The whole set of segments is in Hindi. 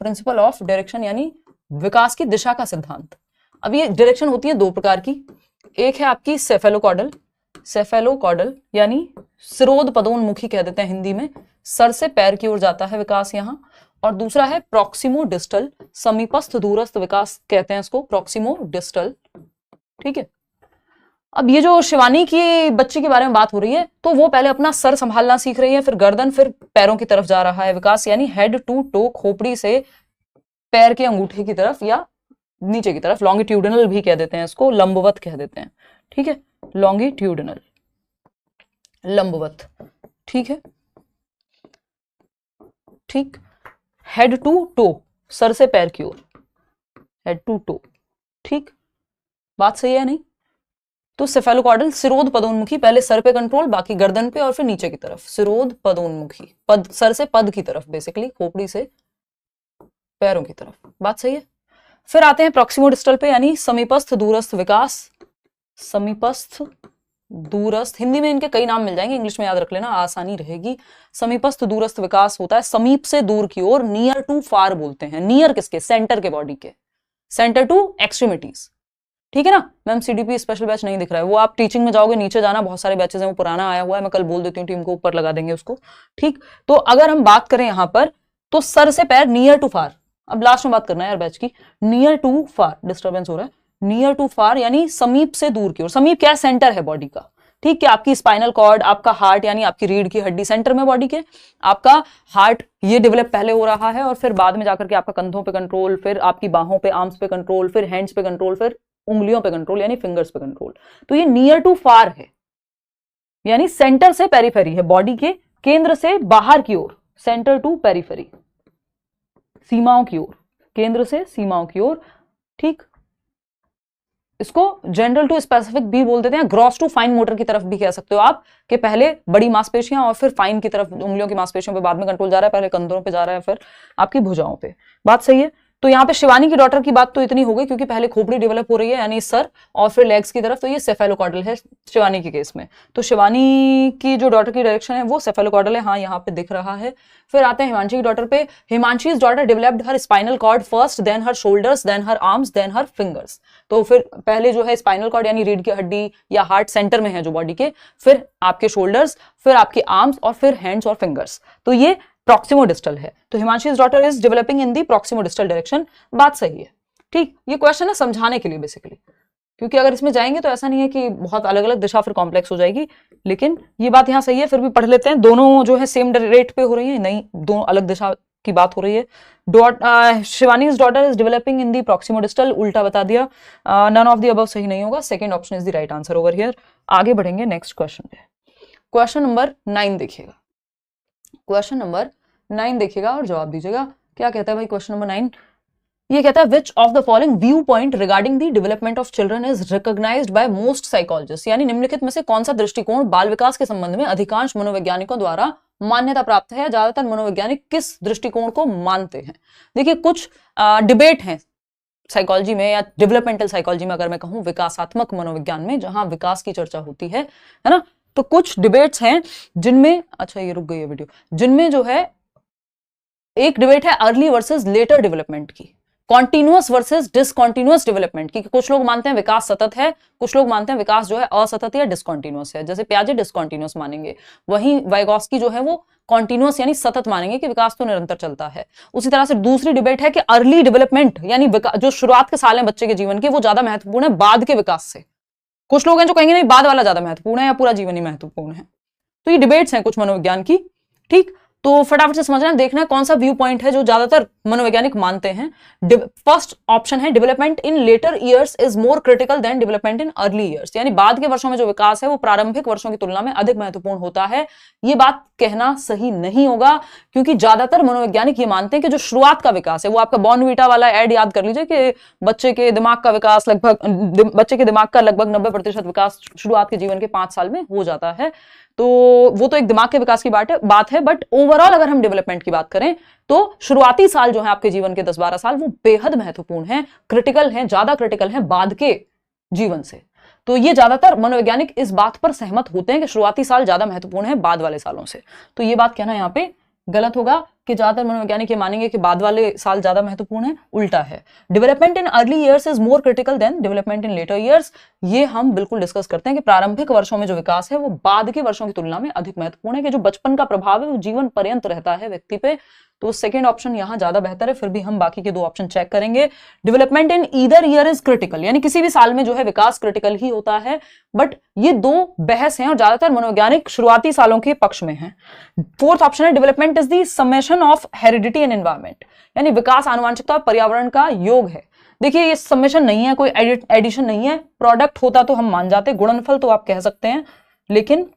प्रिंसिपल ऑफ डायरेक्शन यानी विकास की दिशा का सिद्धांत। अब ये डायरेक्शन होती है दो प्रकार की, एक है आपकी सेफेलोकॉडल, सेफेलोकॉडल यानी सिरोध पदोन्मुखी कह देते हैं हिंदी में, सर से पैर की ओर जाता है विकास यहाँ, और दूसरा है प्रॉक्सिमो डिस्टल, समीपस्थ दूरस्थ विकास कहते हैं इसको, प्रॉक्सिमो डिस्टल। ठीक है, अब ये जो शिवानी की बच्ची के बारे में बात हो रही है, तो वो पहले अपना सर संभालना सीख रही है, फिर गर्दन, फिर पैरों की तरफ जा रहा है विकास, यानी हेड टू टो, खोपड़ी से पैर के अंगूठे की तरफ या नीचे की तरफ, लॉन्गिट्यूडिनल भी कह देते हैं इसको, लंबवत कह देते हैं। ठीक है, लॉन्गिट्यूडिनल, लंबवत। ठीक है, ठीक, हेड टू टो, सर से पैर की ओर, हेड टू टो। ठीक, बात सही है नहीं? तो सेफेलोकॉडल सिरोध पदोन्मुखी, पहले सर पे कंट्रोल, बाकी गर्दन पे और फिर नीचे की तरफ, सिरोध पदोन्मुखी, पद सर से पद की तरफ, बेसिकली खोपड़ी से पैरों की तरफ। बात सही है। फिर आते हैं प्रॉक्सिमो डिस्टल पे, यानी समीपस्थ दूरस्थ विकास, समीपस्थ दूरस्थ, हिंदी में इनके कई नाम मिल जाएंगे, इंग्लिश में याद रख लेना, आसानी रहेगी। समीपस्थ दूरस्थ विकास होता है समीप से दूर की ओर, नियर टू फार बोलते हैं। नियर किसके? सेंटर के, बॉडी के, सेंटर टू एक्सट्रीमिटीज। ठीक है ना मैम? सीडीपी स्पेशल बैच नहीं दिख रहा है, वो आप टीचिंग में जाओगे नीचे जाना, बहुत सारे बैचेस हैं, वो पुराना आया हुआ है, मैं कल बोल देती हूँ टीम को, ऊपर लगा देंगे उसको। ठीक, तो अगर हम बात करें यहां पर, तो सर से पैर नियर टू फार, अब लास्ट में बात करना है यार बैच की, नियर टू फार, डिस्टर्बेंस हो रहा है, नियर टू फार यानी समीप से दूर की ओर। समीप क्या है? सेंटर है बॉडी का। ठीक है, आपकी स्पाइनल कॉर्ड, आपका हार्ट यानी आपकी रीढ़ की हड्डी सेंटर में बॉडी के, आपका हार्ट ये डेवलप पहले हो रहा है, और फिर बाद में जाकर के आपका कंधों पे कंट्रोल, फिर आपकी बाहों पे, आर्म्स पे कंट्रोल, फिर हैंड्स पे कंट्रोल, फिर उंगलियों पे कंट्रोल यानी फिंगर्स पे कंट्रोल। तो ये नियर टू फार है, यानी सेंटर से पेरिफेरी है, बॉडी के केंद्र से बाहर की ओर, सेंटर टू पेरिफेरी, सीमाओं की ओर, केंद्र से सीमाओं की ओर। ठीक, इसको जनरल टू स्पेसिफिक भी बोल देते हैं, ग्रॉस टू फाइन मोटर की तरफ भी कह सकते हो आप, कि पहले बड़ी मांसपेशियां और फिर फाइन की तरफ, उंगलियों की मांसपेशियों पे बाद में कंट्रोल जा रहा है, पहले कंधों पे जा रहा है, फिर आपकी भुजाओं पे। बात सही है। तो यहाँ पे शिवानी की डॉटर की बात तो इतनी हो गई, क्योंकि पहले खोपड़ी डेवलप हो रही है यानी सर, और फिर लेग्स की तरफ, तो ये सेफेलोकॉडल है शिवानी के केस में। तो शिवानी की जो डॉटर की डायरेक्शन है वो सेफेलोकॉडल है, हाँ यहाँ पे दिख रहा है। फिर आते हैं हिमांशी की डॉटर पे। Himanshi's daughter developed her spinal cord first, then her shoulders, then her arms, then her fingers. तो फिर पहले जो है स्पाइनल कॉर्ड यानी रीढ़ की हड्डी या हार्ट सेंटर में है जो बॉडी के, फिर आपके शोल्डर्स, फिर आपके आर्म्स, और फिर हैंड्स और फिंगर्स। तो ये प्रॉक्सिमो डिस्टल है। तो Himanshi's daughter is developing in the proximo distal direction. बात सही है। ठीक, ये क्वेश्चन है समझाने के लिए बेसिकली, क्योंकि अगर इसमें जाएंगे तो ऐसा नहीं है कि बहुत अलग अलग दिशा फिर कॉम्प्लेक्स हो जाएगी, लेकिन ये बात यहाँ सही है। फिर भी पढ़ लेते हैं, दोनों जो है सेम रेट पे हो रही है, नहीं दोनों अलग दिशा की बात हो रही है। Shivani's daughter is developing in the proximo distal, उल्टा बता दिया, नन ऑफ द अबव सही नहीं होगा, second option is the right answer over here. आगे बढ़ेंगे नेक्स्ट क्वेश्चन पे। क्वेश्चन नंबर 9 देखिएगा, क्वेश्चन नंबर 9 देखिएगा और जवाब दीजिएगा। क्या कहता है भाई क्वेश्चन नंबर 9? ये कहता है which of the following view point regarding the development of children is recognized by most psychologists, यानी निम्नलिखित में से कौन सा दृष्टिकोण बाल विकास के संबंध में अधिकांश मनोवैज्ञानिकों द्वारा मान्यता प्राप्त है, या ज्यादातर मनोवैज्ञानिक किस दृष्टिकोण को मानते हैं? देखिए कुछ डिबेट है साइकोलॉजी में या डेवलपमेंटल साइकोलॉजी में, अगर मैं कहूं विकासात्मक मनोविज्ञान में, जहां विकास की चर्चा होती है ना, तो कुछ डिबेट्स हैं जिनमें, अच्छा ये रुक गई है वीडियो, जिनमें जो है एक डिबेट है अर्ली वर्सेस लेटर डेवलपमेंट की, कॉन्टिन्यूअस वर्सेस डिसकॉन्टिन्यूअस डेवलपमेंट की। कुछ लोग मानते हैं विकास सतत है, कुछ लोग मानते हैं विकास जो है असतत या डिसकॉन्टिन्यूअस है, जैसे पियाजे डिसकॉन्टिन्यूअस मानेंगे, वहीं वाइगॉस्की जो है वो कॉन्टिन्यूअस यानी सतत मानेंगे कि विकास तो निरंतर चलता है। उसी तरह से दूसरी डिबेट है कि अर्ली डेवलपमेंट यानी जो शुरुआत के साल हैं बच्चे के जीवन के, वो ज्यादा महत्वपूर्ण है बाद के विकास से। कुछ लोग हैं जो कहेंगे नहीं बाद वाला ज्यादा महत्वपूर्ण है या पूरा जीवन ही महत्वपूर्ण है। तो ये डिबेट्स हैं कुछ मनोविज्ञान की। ठीक, तो फटाफट से समझना है, देखना है कौन सा व्यू पॉइंट है जो ज्यादातर मनोवैज्ञानिक मानते हैं। फर्स्ट ऑप्शन है development in later years is more critical than development in early years, यानी बाद के वर्षों में जो विकास है वो प्रारंभिक वर्षों की तुलना में अधिक महत्वपूर्ण होता है। ये बात कहना सही नहीं होगा, क्योंकि ज्यादातर मनोवैज्ञानिक ये मानते हैं कि जो शुरुआत का विकास है वो आपका बॉर्नवीटा वाला एड याद कर लीजिए कि बच्चे के दिमाग का विकास लगभग, बच्चे के दिमाग का लगभग 90% विकास शुरुआत के जीवन के 5 साल में हो जाता है। तो वो तो एक दिमाग के विकास की बात है, बट ओवरऑल अगर हम डेवलपमेंट की बात करें तो शुरुआती साल जो है आपके जीवन के 10-12 साल वो बेहद महत्वपूर्ण हैं, क्रिटिकल हैं, ज्यादा क्रिटिकल हैं बाद के जीवन से। तो ये ज्यादातर मनोवैज्ञानिक इस बात पर सहमत होते हैं कि शुरुआती साल ज्यादा महत्वपूर्ण है बाद वाले सालों से। तो ये बात कहना यहाँ पे गलत होगा। कि ज्यादातर मनोवैज्ञानिक ये मानेंगे कि बाद वाले साल ज्यादा महत्वपूर्ण है, उल्टा है। Development in early years is more critical than development in later years. ये हम बिल्कुल डिस्कस करते हैं कि प्रारंभिक वर्षों में जो विकास है वो बाद के वर्षों की तुलना में अधिक महत्वपूर्ण है, कि जो बचपन का प्रभाव है वो जीवन पर्यंत रहता है व्यक्ति पे। तो सेकंड ऑप्शन यहां ज्यादा बेहतर है। फिर भी हम बाकी के दो ऑप्शन चेक करेंगे। Development in either year is critical, यानी किसी भी साल में जो है विकास क्रिटिकल ही होता है। बट ये दो बहस हैं और ज्यादातर मनोवैज्ञानिक शुरुआती सालों के पक्ष में है। फोर्थ ऑप्शन है development is the summation of heredity and environment, यानी विकास आनुवंशिकता और पर्यावरण का योग है। देखिए ये समेशन नहीं है, कोई एडिशन नहीं है। प्रोडक्ट होता तो हम मान जाते, गुणनफल तो आप कह सकते हैं, लेकिन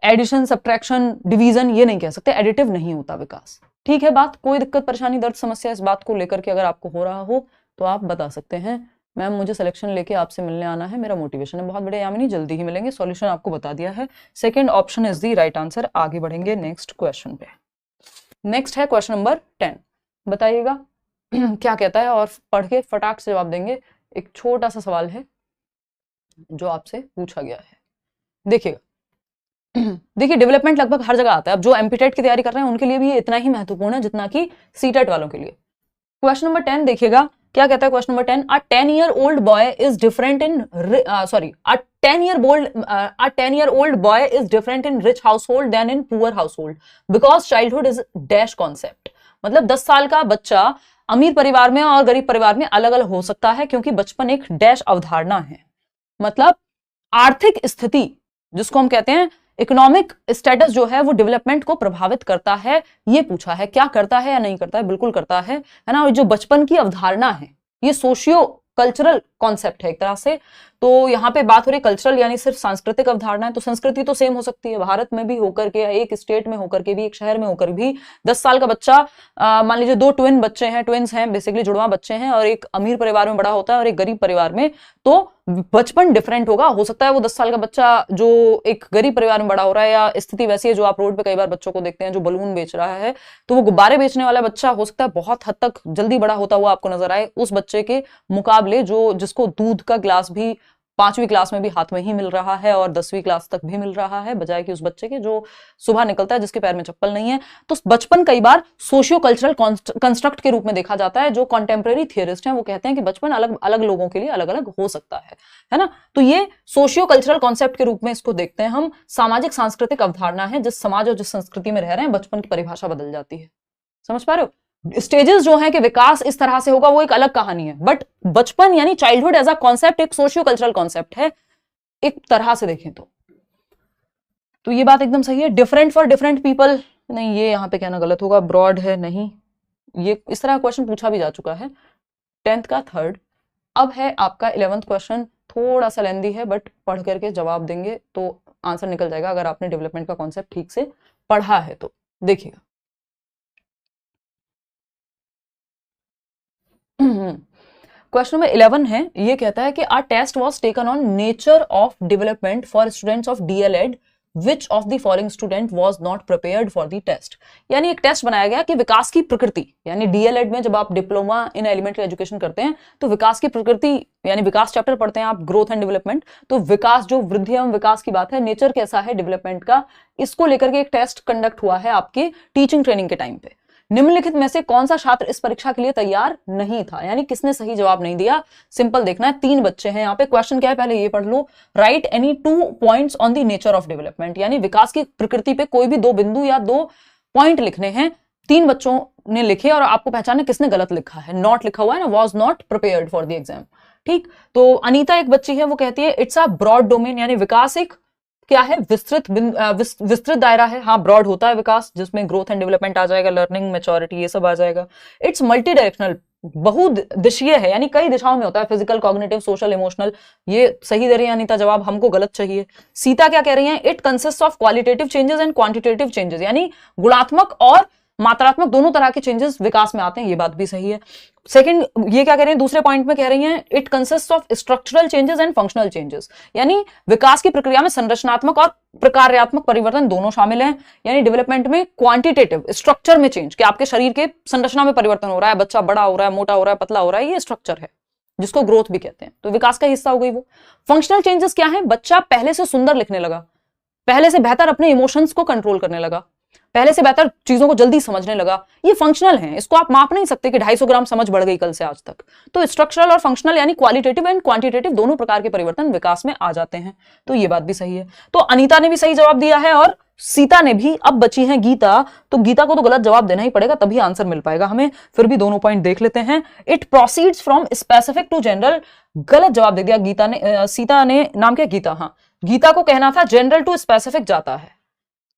एडिशन, सब्ट्रैक्शन, डिवीजन ये नहीं कह सकते, एडिटिव नहीं होता विकास। ठीक है बात, कोई दिक्कत परेशानी दर्द समस्या इस बात को लेकर के अगर आपको हो रहा हो तो आप बता सकते हैं। मैम मुझे सिलेक्शन लेके आपसे मिलने आना है, मेरा मोटिवेशन है। बहुत बढ़िया यामिनी, जल्दी ही मिलेंगे। सॉल्यूशन आपको बता दिया है, second option is the right answer. आगे बढ़ेंगे नेक्स्ट क्वेश्चन पे। नेक्स्ट है क्वेश्चन नंबर 10। बताइएगा क्या कहता है और पढ़ के फटाक से जवाब देंगे। एक छोटा सा सवाल है जो आपसे पूछा गया है, देखिएगा। देखिए डेवलपमेंट लगभग हर जगह आता है। अब जो एमपीटेट की तैयारी कर रहे हैं उनके लिए भी ये इतना ही महत्वपूर्ण है जितना कि सीटेट वालों के लिए। क्वेश्चन नंबर 10 देखिएगा क्या कहता है। Question number 10, a 10-year-old boy is different in a 10-year-old boy is different in rich household than in poor household because childhood is dash concept। मतलब 10 साल का बच्चा अमीर परिवार में और गरीब परिवार में अलग अलग हो सकता है क्योंकि बचपन एक डैश अवधारणा है। मतलब आर्थिक स्थिति जिसको हम कहते हैं इकोनॉमिक स्टेटस जो है वो डेवलपमेंट को प्रभावित करता है। ये पूछा है क्या करता है या नहीं करता है, बिल्कुल करता है ना। और जो बचपन की अवधारणा है ये सोशियो कल्चरल कॉन्सेप्ट है एक तरह से। तो यहाँ पे बात हो रही कल्चरल यानी सिर्फ सांस्कृतिक अवधारणा है। तो संस्कृति तो सेम हो सकती है, भारत में भी होकर के, एक स्टेट में होकर के भी, एक शहर में होकर भी 10 साल का बच्चा, मान लीजिए 2 ट्विन बच्चे हैं, ट्विन्स हैं बेसिकली, जुड़वा बच्चे हैं, और एक अमीर परिवार में बड़ा होता है और एक गरीब परिवार में, तो बचपन डिफरेंट होगा। हो सकता है वो 10 साल का बच्चा जो एक गरीब परिवार में बड़ा हो रहा है, या स्थिति वैसी है जो आप रोड पे कई बार बच्चों को देखते हैं जो बलून बेच रहा है, तो वो गुब्बारे बेचने वाला बच्चा हो सकता है बहुत हद तक जल्दी बड़ा होता हुआ आपको नजर आए उस बच्चे के मुकाबले जिसको दूध का ग्लास भी 5वीं क्लास में भी हाथ में ही मिल रहा है और 10वीं क्लास तक भी मिल रहा है, बजाय कि उस बच्चे के जो सुबह निकलता है जिसके पैर में चप्पल नहीं है। तो बचपन कई बार सोशियो कल्चरल कंस्ट्रक्ट के रूप में देखा जाता है। जो कॉन्टेम्परेरी थियरिस्ट हैं वो कहते हैं कि बचपन अलग अलग लोगों के लिए अलग अलग हो सकता है ना। तो ये सोशियो कल्चरल कॉन्सेप्ट के रूप में इसको देखते हैं हम। सामाजिक सांस्कृतिक अवधारणा है, जिस समाज और जिस संस्कृति में रह रहे हैं बचपन की परिभाषा बदल जाती है। समझ पा रहे हो? स्टेजेस जो है कि विकास इस तरह से होगा वो एक अलग कहानी है, बट बचपन यानी चाइल्डहुड एज अ कॉन्सेप्ट एक सोशियो कल्चरल कॉन्सेप्ट है एक तरह से देखें तो ये बात एकदम सही है। डिफरेंट फॉर डिफरेंट पीपल नहीं, ये यहां पे कहना गलत होगा। ब्रॉड है नहीं, ये इस तरह क्वेश्चन पूछा भी जा चुका है 10th का थर्ड। अब है आपका 11th क्वेश्चन, थोड़ा सा लेंदी है बट पढ़ करके जवाब देंगे तो आंसर निकल जाएगा अगर आपने डेवलपमेंट का कॉन्सेप्ट ठीक से पढ़ा है तो। देखिएगा क्वेश्चन नंबर 11 है, ये कहता है कि a test was taken on nature of development for students of DElEd, which of the following student was not prepared for the test. यानी एक टेस्ट बनाया गया कि विकास की प्रकृति, यानी डीएलएड में जब आप डिप्लोमा इन एलिमेंट्री एजुकेशन करते हैं तो विकास की प्रकृति यानी विकास चैप्टर पढ़ते हैं आप, ग्रोथ एंड डेवलपमेंट। तो विकास जो वृद्धि एवं विकास की बात है, नेचर कैसा है डेवलपमेंट का, इसको लेकर के एक टेस्ट कंडक्ट हुआ है आपकी टीचिंग ट्रेनिंग के टाइम पे। निम्नलिखित में से कौन सा छात्र इस परीक्षा के लिए तैयार नहीं था, यानी किसने सही जवाब नहीं दिया। सिंपल देखना है, 3 बच्चे हैं यहाँ पे। क्वेश्चन क्या है पहले ये पढ़ लो। Write any 2 points on the nature of development, यानी विकास की प्रकृति पे कोई भी 2 बिंदु या 2 पॉइंट लिखने हैं। 3 बच्चों ने लिखे और आपको पहचानना किसने गलत लिखा है। नॉट लिखा हुआ है ना, was not prepared for the exam. ठीक, तो अनीता एक बच्ची है वो कहती है इट्स अ ब्रॉड डोमेन, यानी विकास एक क्या है, विस्तृत दायरा है। हाँ, ब्रॉड होता है विकास, जिसमें ग्रोथ एंड डेवलपमेंट आ जाएगा, लर्निंग, मैच्योरिटी, ये सब आ जाएगा। इट्स मल्टी डायरेक्शनल, बहुदिशीय है, यानी कई दिशाओं में होता है, फिजिकल, कॉग्निटिव, सोशल, इमोशनल। ये सही दे रही है अनीता जवाब, हमको गलत चाहिए। सीता क्या कह रही है, it consist of qualitative changes and quantitative changes, यानी गुणात्मक और मात्रात्मक दोनों तरह के चेंजेस विकास में आते हैं। ये बात भी सही है। सेकंड, ये क्या कह रहे हैं, दूसरे पॉइंट में कह रही हैं it consist of structural changes and functional changes, यानी विकास की प्रक्रिया में संरचनात्मक और प्रकार्यात्मक परिवर्तन दोनों शामिल हैं। यानी डेवलपमेंट में क्वांटिटेटिव, स्ट्रक्चर में चेंज, कि आपके शरीर के संरचना में परिवर्तन हो रहा है, बच्चा बड़ा हो रहा है, मोटा हो रहा है, पतला हो रहा है, ये स्ट्रक्चर है जिसको ग्रोथ भी कहते हैं, तो विकास का हिस्सा हो गई वो। फंक्शनल चेंजेस क्या है, बच्चा पहले से सुंदर लिखने लगा, पहले से बेहतर अपने इमोशंस को कंट्रोल करने लगा, पहले से बेहतर चीजों को जल्दी समझने लगा। ये फंक्शनल है, इसको आप माप नहीं सकते कि 250 ग्राम समझ बढ़ गई कल से आज तक। तो स्ट्रक्चरल और फंक्शनल यानी क्वालिटेटिव एंड क्वांटिटेटिव दोनों प्रकार के परिवर्तन विकास में आ जाते हैं। तो ये बात भी सही है। तो अनीता ने भी सही जवाब दिया है और सीता ने भी। अब बची है गीता, तो गीता को तो गलत जवाब देना ही पड़ेगा, तभी आंसर मिल पाएगा हमें। फिर भी दोनों पॉइंट देख लेते हैं। It proceeds from specific to general, गलत जवाब दे दिया गीता ने। सीता ने, नाम क्या, गीता, हाँ, गीता को कहना था जनरल टू स्पेसिफिक जाता है,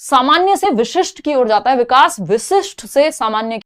सामान्य से विशिष्ट की ओर जाता है विकास, विशिष्ट से सामान्य